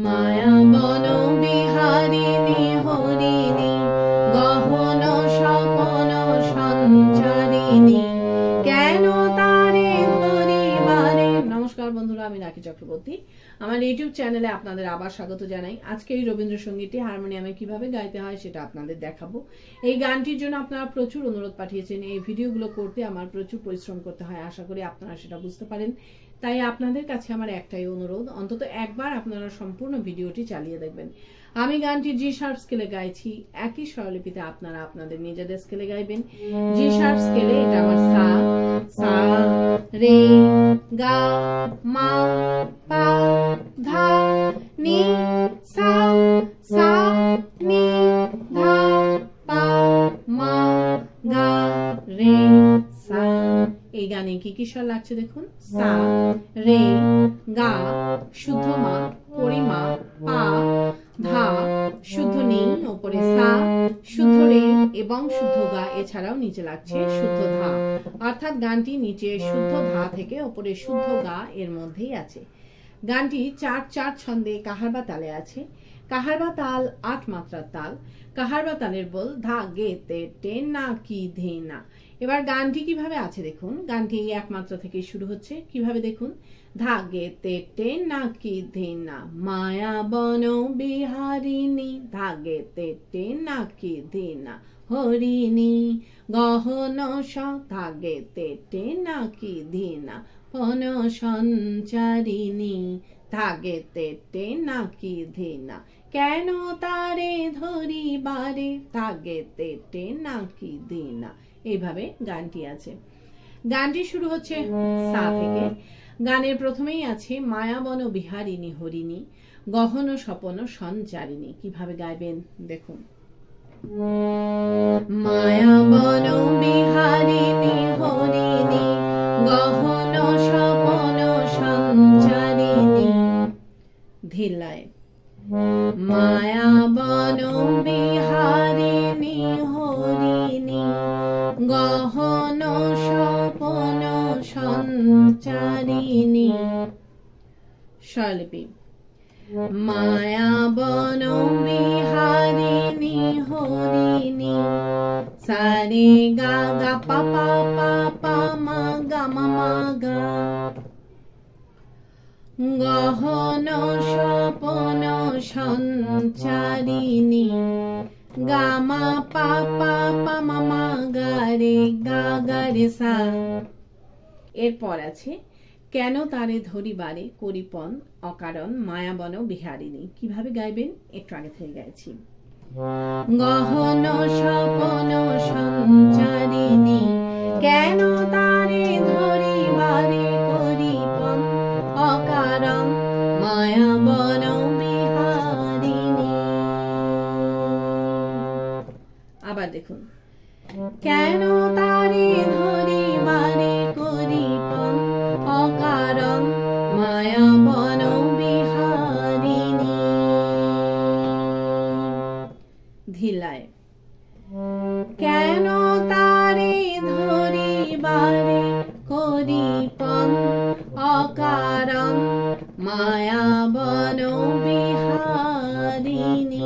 মায়া বন বিহারিণী হরিণী গহন স্বপন সঞ্চারিণী কেন তারে ধরিবারে। নমস্কার বন্ধুরা, আমি রাখি চক্রবর্তী। আমার ইউটিউব চ্যানেলে আপনাদের আবার স্বাগত জানাই। আজকে এই রবীন্দ্রসঙ্গীতটি হারমোনিয়ামে কিভাবে গাইতে হয় সেটা আপনাদের দেখাবো। এই গানটির জন্য আপনারা প্রচুর অনুরোধ পাঠিয়েছেন। এই ভিডিওগুলো করতে আমার প্রচুর পরিশ্রম করতে হয়, আশা করি আপনারা সেটা বুঝতে পারেন। তাই আপনাদের কাছে আমার একটাই অনুরোধ, অন্তত একবার আপনারা সম্পূর্ণ ভিডিওটি চালিয়ে দেখবেন। আমি গানটি জি শার্প স্কেলে গাইছি, একই স্বরলিপিতে আপনারা আপনাদের নিজেদের স্কেলে গাইবেন। জি শার্প স্কেলে এটা আমার সা, সা রে গা মা পা ধা নি সা, সা নি ধা পা মা গা রে সা। এই গানে কি কি স্বর লাগছে দেখুন। সা রে গা শুদ্ধ মা পরিমা পা ধা শুদ্ধ নি উপরে সা শুদ্ধ রে এবং শুদ্ধ গা, এছাড়াও নিচে লাগছে শুদ্ধ ধা। অর্থাৎ গানটি নিচে শুদ্ধ ধা থেকে উপরে শুদ্ধ গা এর মধ্যেই আছে। গানটি 4/4 ছন্দে কাহারবা তালে আছে। কাহারবা তাল 8 মাত্রার তাল। কাহারবা তালের বল ধা গে তে টে না কি ধে না। এবার গানটি কিভাবে আছে দেখুন। গানটি 1 মাত্রা থেকে শুরু হচ্ছে, কিভাবে দেখুন। ধা গে তে টে না কি ধে না মায়া বন বিহারিণী ধা গে তে টে না কি ধে না হরিণী গহন স ধা গে তে টে না কি ধে না পন সঞ্চারিণী ধা গে তে টে না কি ধে না কেন তারে ধরিবারে ধা গে তে টে না কি ধে না। এইভাবে গানটি আছে। গানটি শুরু হচ্ছে সা থেকে। গানের প্রথমেই আছে মায়াবন বিহারিণী হরিণী গহন স্বপন সঞ্চারিণী। কিভাবে গাইবেন দেখুন। মায়াবন বিহারিণী হরিণী গহন স্বপন সঞ্চারিণী ধিলায়। মায়াবন বিহারিণী হরিণী গহন স্বপন সঞ্চারিণী স্বরলিপি। মায়াবন বিহারিণী হরিণী সারে গা গা পা পা পা পা মা গা মা মা গা গহন স্বপন সঞ্চারিণী গা মা পা পা পা মা মা গা রে গা গা রে সা। এরপর আছে কেন তারে ধরিবারে করিপন অকারণ মায়াবন বিহারিণী। কিভাবে গাইবেন একটু আগে থেকে গাইছি। গহন স্বপন সঞ্চারিণী কেন তারে ধরিবারে করিপন অকারণ মায়াবন বিহারিণী। আবার দেখুন। কেন তারে ধরিবারে করিপন অকারণ মায়াবন বিহারিণী ধিলায়। কেন তারে ধরিবারে করিপন অকারণ মায়াবন বিহারিণী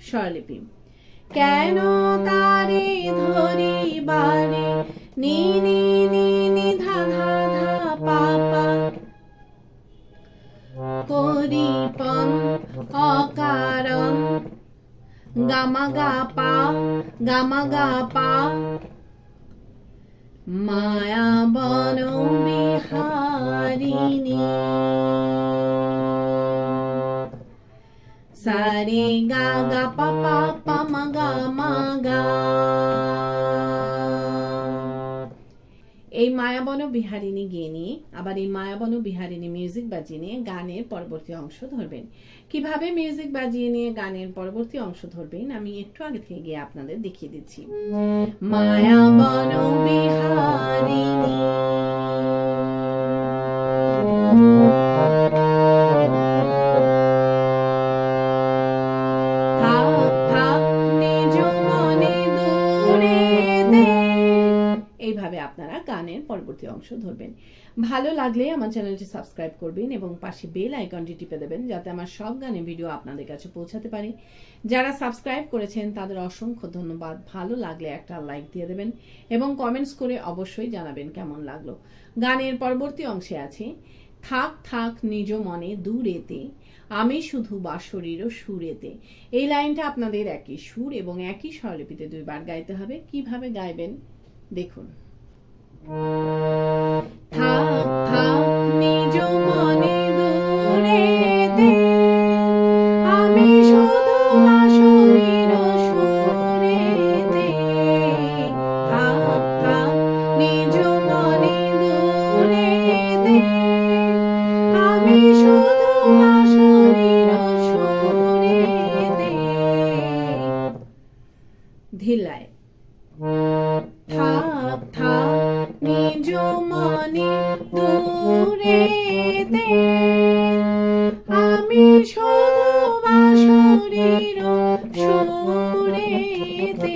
স্বরলিপি। কেন তারে ধরিবারে নি নি নি নি ধা ধা ধা পা পা করিপন অকারণ গামা গা পা গামা গা পা মায়াবন বিহারিণী সারে গা গা পা পা পা মা গা মা গা। এই মায়াবন বিহারিণী গিয়ে নিয়ে আবার এই মায়াবন বিহারিণী মিউজিক বাজিয়ে নিয়ে গানের পরবর্তী অংশ ধরবেন। কিভাবে মিউজিক বাজিয়ে নিয়ে গানের পরবর্তী অংশ ধরবেন আমি একটু আগে থেকে গিয়ে আপনাদের দেখিয়ে দিচ্ছি। মায়াবন বিহারিণী এইভাবে আপনারা গানের পরবর্তী পরবর্তী অংশ ধরবেন। ভালো লাগলে আমার চ্যানেলটি সাবস্ক্রাইব করবেন এবং পাশে বেল আইকনটি টিপে দেবেন যাতে আমার সব গানের ভিডিও আপনাদের কাছে পৌঁছাতে পারে। যারা সাবস্ক্রাইব করেছেন তাদের অসংখ্য ধন্যবাদ। ভালো লাগলে একটা লাইক দিয়ে দেবেন এবং কমেন্টস করে অবশ্যই জানাবেন কেমন লাগলো। গানের পরবর্তী অংশে আছে থাক থাক নিজ মনে দূরেতে, আমি শুধু বাঁশরীর সুরেতে। এই লাইনটা আপনাদের একই সুর এবং একই স্বরলিপিতে 2 বার গাইতে হবে। কিভাবে গাইবেন দেখুন। থাক থাক নিজ মনে দূরেতে, আমি শুধু বাঁশরীর সুরেতে। থাক থাক নিজ মনে দূরেতে, আমি শুধু বাঁশরীর সুরেতে। ধিলায় থাক থাক নিজ মনে দূরেতে, আমি শুধু বাঁশরীর সুরেতে।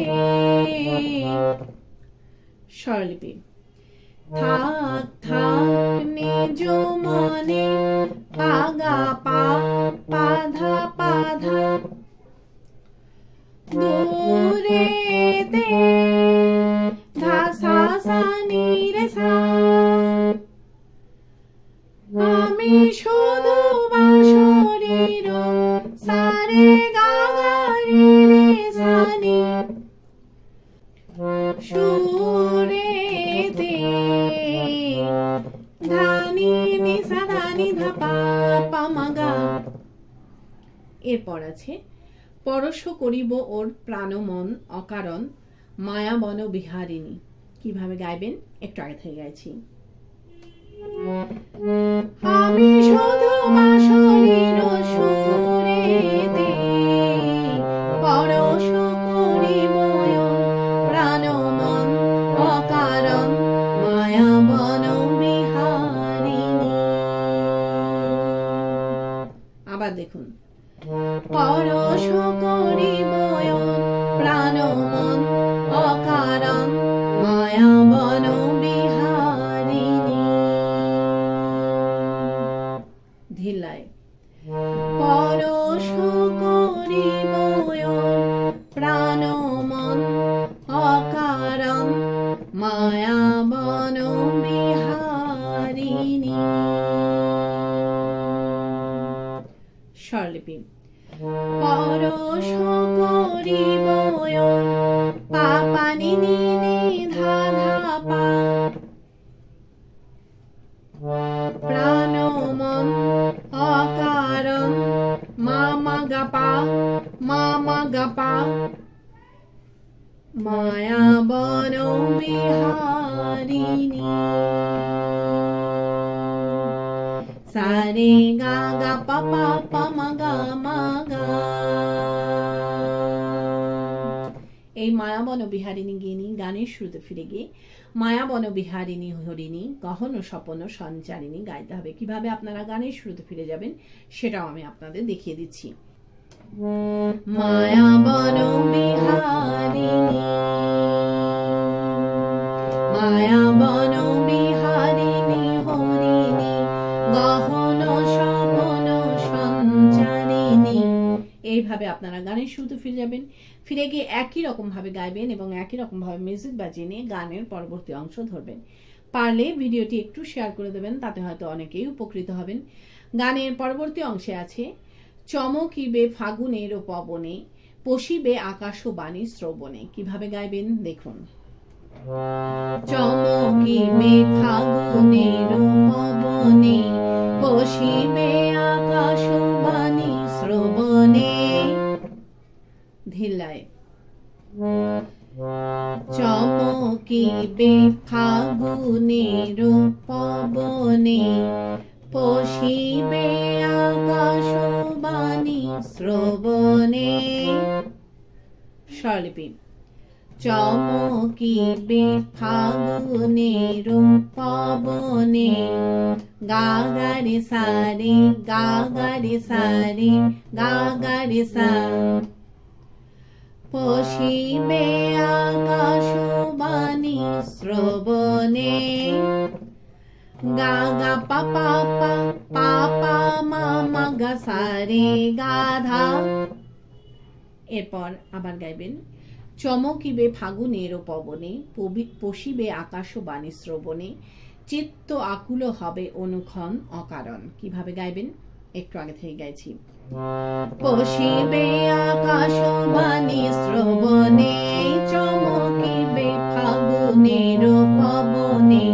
স্বরলিপি থাক থাক নিজ মনে পাগা পা পাধা পাধা দূরেতে, ধা সা সা নি রে সা, আমি শুধু বাঁশরীর সা রে গা গা রে রে সা নি সুরেতে। ধানি নি সা ধানি ধা পা পা মা গা। এরপর আছে পরশ করিব ওর প্রাণমন অকারণ, মায়া বন বিহারিণী। কিভাবে গাইবেন একটু আগে থেকে গাইছি। আমি শুধু বাঁশরীর সুরেতে, পরশ করিব ওর প্রাণমন অকারণ, মায়া বন বিহারিণী। আবার দেখুন। পরশ করিব ওর প্রাণমন অকারণ, মায়া বন বিহারিণী। ধিলায় পরশ করিব ওর প্রাণমন অকারণ, মায়া বন বিহারিণী। স্বরলিপি পরশ করিব ওর পা পা নি নি নি ধা ধা পা, প্রাণমন অকারণ মা মা গা পা মা মা গা পা, মায়া বন বিহারিণী। সা রে গা গা পা পা পা মা গা মা গা। এই মায়া বন বিহারিণী গিনি গানের শুরুতে ফিরে গিয়ে মায়া বন বিহারিণী হরিণী গহন স্বপন সঞ্চারিণী গাইতে হবে। কিভাবে আপনারা গানের শুরুতে ফিরে যাবেন সেটাও আমি আপনাদের দেখিয়ে দিচ্ছি। মায়া বন বিহারিণী, মায়া বন বিহারিণী হরিণী গহন স্বপন সঞ্চারিণী। এইভাবে আপনারা গানের শুরুতে ফিরে যাবেন। ফিরে গিয়ে একই রকম ভাবে গাইবেন এবং একই রকম ভাবে মিউজিক বাজিয়ে নিয়ে গানের পরবর্তী অংশ ধরবেন। পারলে ভিডিওটি একটু শেয়ার করে দেবেন, তাতে হয়তো অনেকেই উপকৃত হবেন। গানের পরবর্তী অংশে আছে চমকিবে ফাগুনের পবনে, পশিবে আকাশ বাণী শ্রবণে। কিভাবে গাইবেন দেখুন। চমকিবে ফাগুনের পবনে, পশিবে আকাশ বাণী শ্রবণে। ধিলায় চমকিবে ফাগুনের পবনে, পশিবে আকাশ বাণী শ্রবণে। স্বরলিপি চমকিবে ফাগুনের পবনে, গা গা রে সা রে গা গা রে সা রে গা গা রে সা, পশিবে আকাশ বাণী শ্রবণে। গা গা পা পা পা পা পা মা মা গা সা রে গা ধা। এরপর আবার গাইবেন চমকিবে ফাগুনের পবনে, পশিবে আকাশ বাণী শ্রবণে, চিত্ত আকুল হবে অনুক্ষণ অকারণ। কিভাবে গাইবেন একটু আগে থেকে গাইছি। পশিবে আকাশ বাণী শ্রবণে, চমকিবে ফাগুনের পবনে,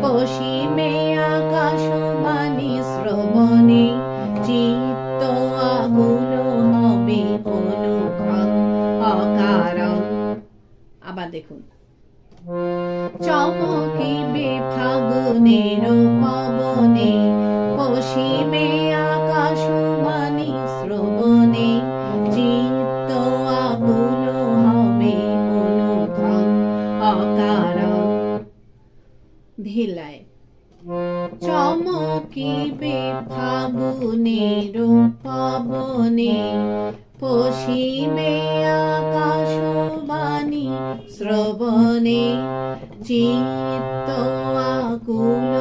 পশিবে আকাশ বাণী শ্রবণে, চিত্ত আকুল হবে অনুক্ষণ অকারণ। আবার দেখুন চমকিবে ফাগুনের পবনে, পশিবে আকাশ বাণী শ্রবণে, চিত্ত আকুল হবে অনুক্ষণ অকারণ। ধিলায় চমকিবে ফাগুনের পবনে, পশিবে আকাশ বাণী শ্রবণে, চিত্ত আকুল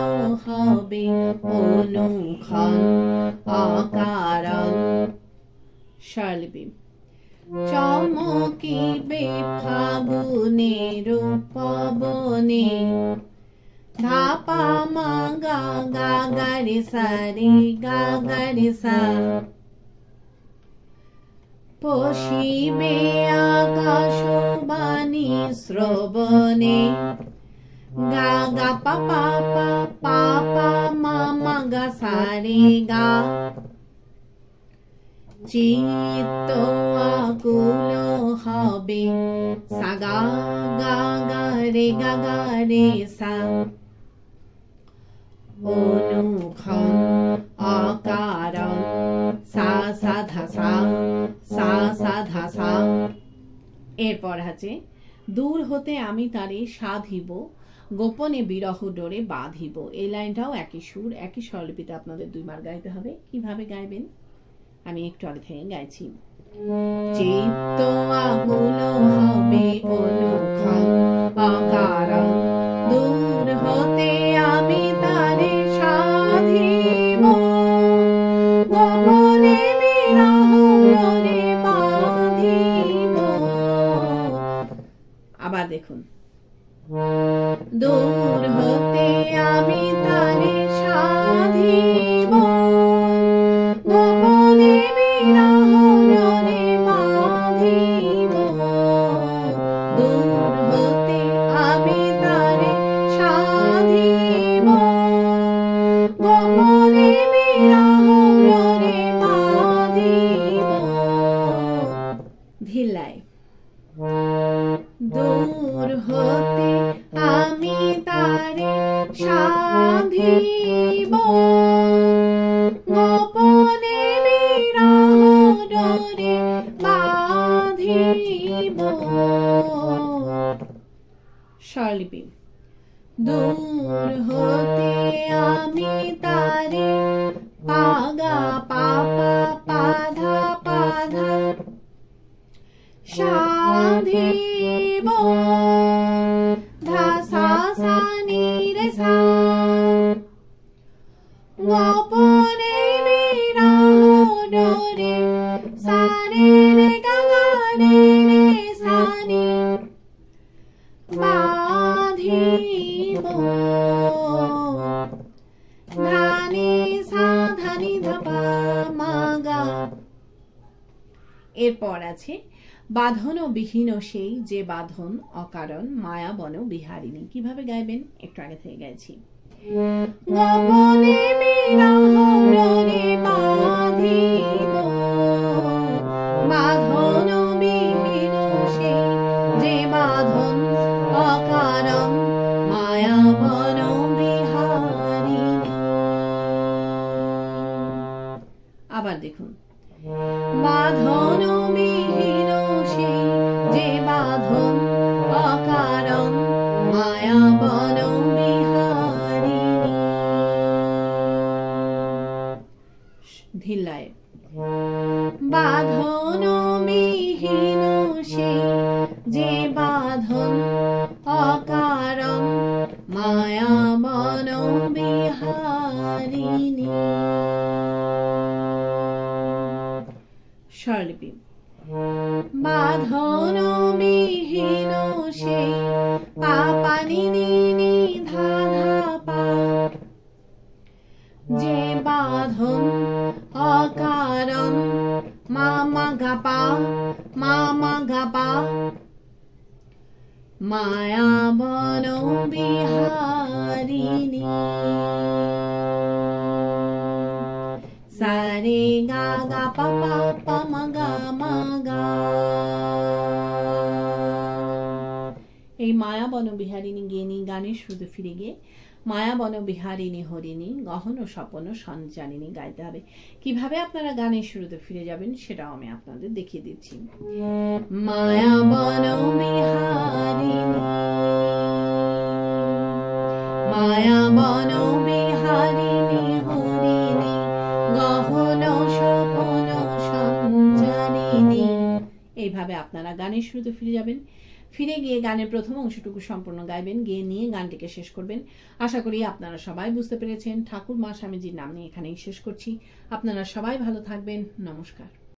হবে অনুক্ষণ অকারণ। স্বরলিপি চমকিবে ফাগুনের পবনে, ধা পা মা গা গা গা রে সা রে গা গা রে সা, পশিবে আকাশ বাণী শ্রবণে, গা গা পা পা পা পা পা মা মা গা সা রে গা, চিত্ত আকুল হবে সা গা গা গা রে গা গা রে সা, অনুক্ষণ অকারণ সা সা ধা সা সা সা ধা সা। এরপর আছে দূর হতে আমি তারে সাধিব, গোপনে বিরহ ডোরে বাঁধিব। এই লাইনটাও একই সুর একই স্বরলিপিতে আপনাদের দুইবার গাইতে হবে। কিভাবে গাইবেন আমি একটু আগে থেকে গাইছি। চিত্ত আকুল হবে অনুক্ষণ অকারণ, দূর হতে আমি তারে সাধিব, গোপনে বিরহ ডোরে বাঁধিব। আবার দেখুন দূর হতে আমি তারে সাধিব, গোপনে বিরহ ডোরে বাঁধিব, দূর হতে আমি তারে সাধিব, গোপনে বিরহ ডোরে বাঁধিব। ধিলায় দূর হতে আমি তারে সাধিব, গোপনে বিরহ ডোরে বাঁধিব। স্বরলিপি দূর হতে আমি তারে পা গা পা পা পা ধা পা ধা, সাধিব, ধা সা সা নি রে সা, গোপনে বিরহ ডোরে সা রে রে গা গা রে রে সা নি, বাঁধিব, ধানি সা ধানি ধা পা মা গা। এরপর আছে বাঁধন বিহীন সেই যে বাঁধন অকারণ, মায়া বন বিহারিণী। কিভাবে গাইবেন একটু আগে থেকে গাইছি। গোপনে বিরহ ডোরে বাঁধিব, বাঁধন বিহীন সেই যে বাঁধন অকারণ, মায়া বন বিহারিণী। আবার দেখুন বাঁধন বিহীন সেই যে বাঁধন অকারণ, মায়া বন বিহারিণী। ধিলায় বাঁধন বিহীন সেই যে বাঁধন অকারণ, মায়া বন বিহারিণী। স্বরলিপি বাঁধন বিহীন সেই পাপানি নি ধা ধা পা, যে বাঁধন অকারণ মা মা গা পা মা মা গা পা, মায়া বন বিহারিণী সারে গা গা পা পা পা মা গা মা গা। এই মায়া বন বিহারিণী গেয়ে নিয়ে গানের শুরুতে ফিরে গিয়ে মায়া বন বিহারিণী হরিণী গহন স্বপন সঞ্চারিণী গাইতে হবে। কিভাবে আপনারা গানের শুরুতে ফিরে যাবেন সেটাও আমি আপনাদের দেখিয়ে দিচ্ছি। মায়া বন বিহারিণী মায়া বন বিহারিণী হরিণী গহন স্বপন সঞ্চারিণী। এইভাবে আপনারা গানের শুরুতে ফিরে যাবেন। ফিরে গিয়ে গানের প্রথম অংশটুকু সম্পূর্ণ গাইবেন, গিয়ে নিয়ে গানটিকে শেষ করবেন। আশা করি আপনারা সবাই বুঝতে পেরেছেন। ঠাকুর মা স্বামীজির নাম নিয়ে এখানেই শেষ করছি। আপনারা সবাই ভালো থাকবেন। নমস্কার।